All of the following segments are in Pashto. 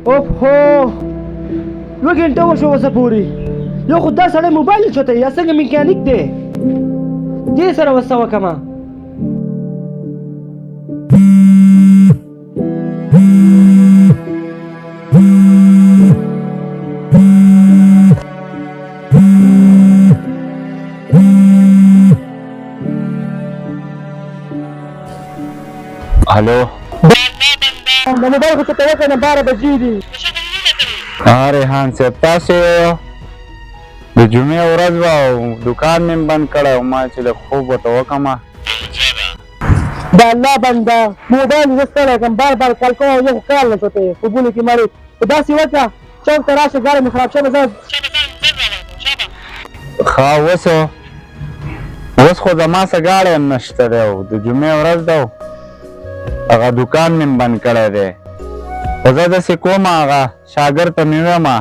اوف هو یوه ګنټه وشوه اوسه پورې یو خو دا سړی موبایل چوتوي یا څنګه میکانیک دی دې سره وسه وکړمه هلو د موبایل خو څه ته وکړه 12 بجې دي ریحان صاحب تاسو د جمعې ورځ وه او دوکان مې بند کړی او ما چې لږ خوب ورته وکړمه د الله بنده موبایل زه ستړی کړم بار بار کال کوم او زه خو کال نه شوتی خوبونو کې مرې خو داسې وکړه چوک ته راشه ګاډی مې خراب شوی زه ښه اوس خو زما څه ګاډی هم نشته دی او د جمعې ورځ ده هغه دوکان مې بند کړی دی خو زه داسې کومه هغه شاګرد ته مې ویمه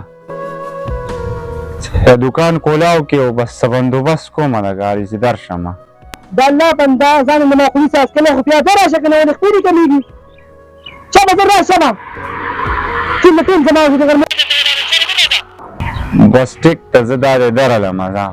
چې دوکان کولاو کې او بس څه بندوبست کومه د ګاډي چې درشمه د الله بنده ځان مې معقولي ساز کړی خو پیاده راشه که نه ونې خپلې کمېږي چا به زه راشمه ټیم ټیم زما د غرمې بس ټیک ته زه دا دې درلمه ځه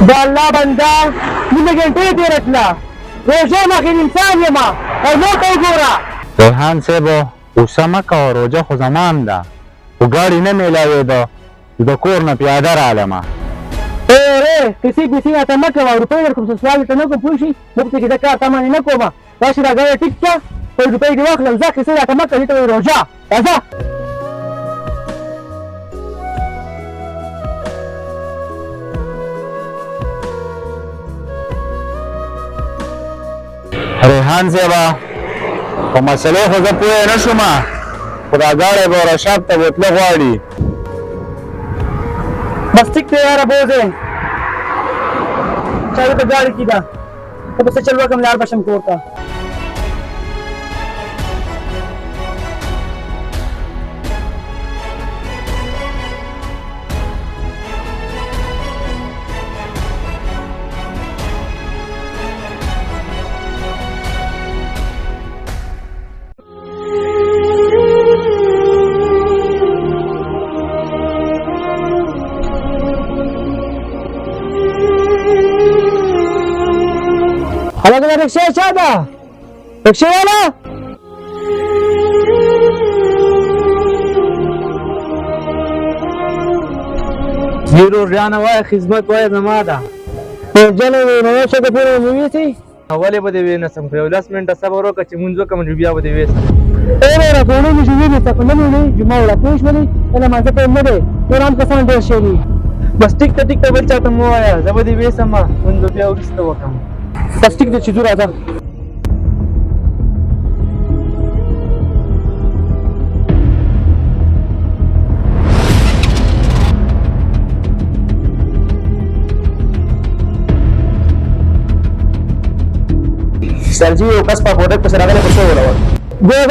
د الله بنده نیمه ګنټه یې تېره کړه روژه یم اخر انسان یم او نور ته وګوره ریحان صاحب غوسه مه کوه روژه خو زما هم ده خو ګاډي نه میلاوېده د کور نه پیاده رالمه کیسې پیسې راته مه کوه روپۍ درکړم څه سوال درته نه کوم پوه شي مفتې کې زه کار تمانې نه کومه راشي را ګاډی ټیک شه خپل روپۍ دې واخلم ځه کیسې راته مه کوه دې ته وایي روژه راځه ریحان صاحبه په مسلې خو زه پوه نه شومه خو دا ګاډی به ورشاب ته بوتله غواړي بس ټیک دی یاره بوځې چا دې په ګاډي کې ده ته به څه چل وکړم لاړ به شم کور ته هلکه دا رکشا چا ده رکشا والا زیرو جانه وای خدمت وای زما ده جنه نو څه د پوره نیوسی اولې به دې وینسم خو 10 منټه صبر وکړه چې مونږ وکړو بیا به دې وېسم را ټولې مې شوې دي څه نه نه جمعه ولا پوښ مې نه ما څه نه ده نورام کسان ډېر شي بس ټیک ته بل چاته مو وایا زه به دې وېسم مونږ بیا ورسته وکړم بس ټیک دې چې زه راځم سر جی یو کس په پروډکټ پسې راغلی په څو ولور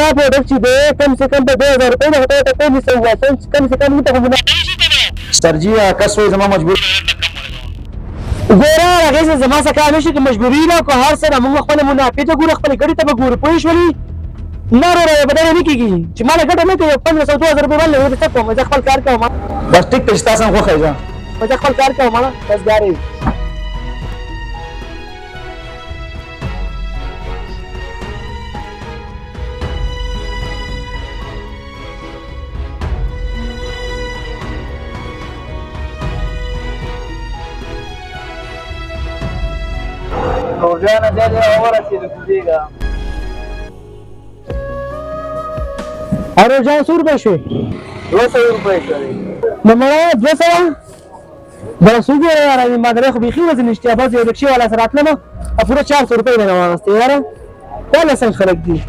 دا پروډکټ چې دی کم سے کم په 2000 روپۍ نه هټه ته کوم څه واسه کم سے کم ته کوم سر جی کس وې زما مجبور ګوره هغه زما څخه کار نشي چې مجبوري نه کو هر سره موږ خپل منافع ته ګوره خپل ګړي ته ګوره پوه شولې نه را بدل نه کیږي چې مال ګټه نه کوي 1500 2000 روپۍ ولې ورته کوم زه خپل کار کوم بس ټیک ته تاسو خو خایځه زه خپل کار کوم بس ګاري روزانه دې ورسېدو دیګه اره جان 100 روپۍ شوې 200 روپۍ شوې نو مړه 200 دا سوګه راځي ما درې خو بيخي وزن نشته باز یو رکشي والا سره اتلمه پوره 400 روپۍ نه واغسته یاره دا لسن خلک دي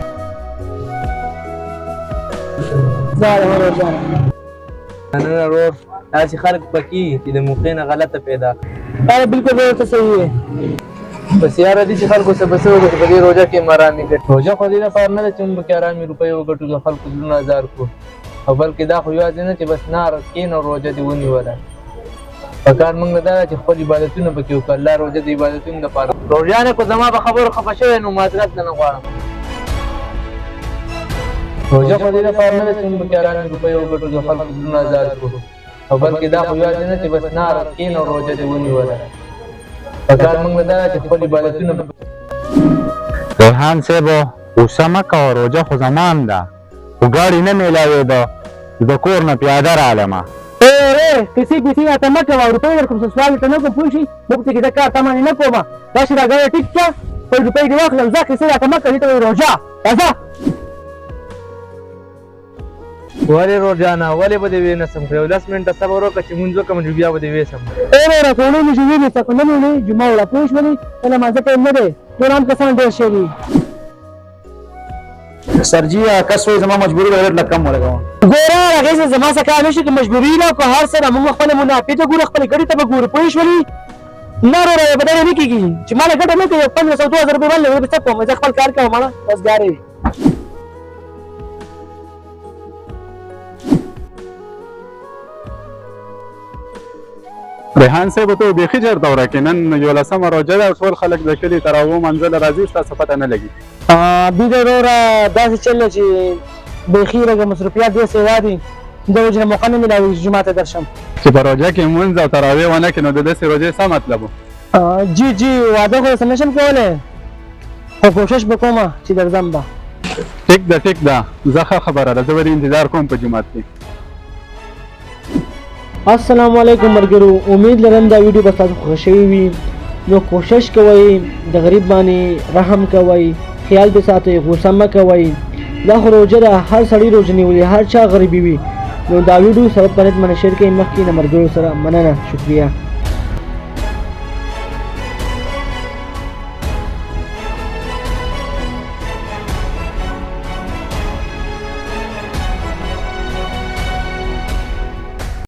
زه له روزانه نه ورور داسې خلک پکې چې د موقع نه غلطه پیدا دا بالکل ورته صحیح دی بس یاره دې چې خلکو څه بس وکړو په دې روژه کې مرامې ګټي روژه خو دې لپاره نه ده چې موږ پکې ارامې روپۍ وګټو د خلکو زړونه ازار کړو او بلکې دا خو یوازې نه چې بس نار کښېنه روژه دې ونیوله پکار موږ نه دا چې خپل عبادتونه پکې وکړو الله روژه د عبادتونو لپاره روژانې خو زما په خبرو خفه شوی نو معذرت نه غواړم روژه خو دې لپاره نه ده چې موږ پکې ارامې روپۍ وګټو د خلکو زړونه ازار کړو او بلکې دا خو یوازې نه چې بس نار کښېنه روژه دې ونیوله پکار موږ نه دا چې خپل عبادتونه ریحان صاحب غوسه مه کوه روژه خو زمان ده خو ګاډي نه میلاوېده د کور نه پیاده رالمه کسی راته مه کوه روپۍ درکړم څه سوال ته نه کوم پوه شي موږ پکې زه کار تمانې نه کوم راشي را ګاډی ټیک کړه خپل روپۍ دې واخلم ځه کیسې راته مه کوه دې ته وایي روژه راځه ولې روژانه ولې به دې وینسم کړی 10 منټه صبر وکړه چې مونځ وکړم چې بیا به دې ویسم وروره ټولې مې چې وینې څه نه مې وینې جمعه وړه پوه شولې د لمانځه ټایم نه دی ټول عام کسان ډېر شوي دي سرجی کس وایي زما مجبوري ده لږ کم ولګوم ګوره هغې څه زما څه کار نشي که مجبوري نه که هر څه نه موږ خپله منافع ته ګورو خپلې ګټې ته به ګورو پوه شولې نه وروره به دغه نه کېږي چې ما له ګټه نه کوي 1500 2000 روپۍ باندې زه به څه کوم زه خپل کار کوم مړه بس ګارې ریحان صاحب ته بیخي چېرته ورکې نن 11مه روژه ده او ټول خلک د کلي تر اوو منزله راځي ستاسو پته نه لګي دوی د وروره داسې چل دی چې بیخي لږه مصروفیات ډېر سیوا دي د وجې نه موقع نه میلاوېږي چې جومات ته درشم چې په روژه کې مونځ او تراویح ونه کړي نو د داسې روژې څه مطلب و جی واده خو داسې نشم کولی خو کوشش به کومه چې درځم به ټیک ده زه ښه خبره ده زه به دې انتظار کوم په جومات کې السلام علیکم ملګرو امید لرم دا ویډیو به تاسو خوښ شوی وي نو کوشش کوئ د غریب باندې رحم کوئ خیال دې ساتئ غوسه مه کوئ دا خو روژه ده هر سړی روژه نیولې هر چا غریبي وي نو دا ویډیو سره په نت باندې شیر کړئ مخکې د ملګرو سره مننه شکریه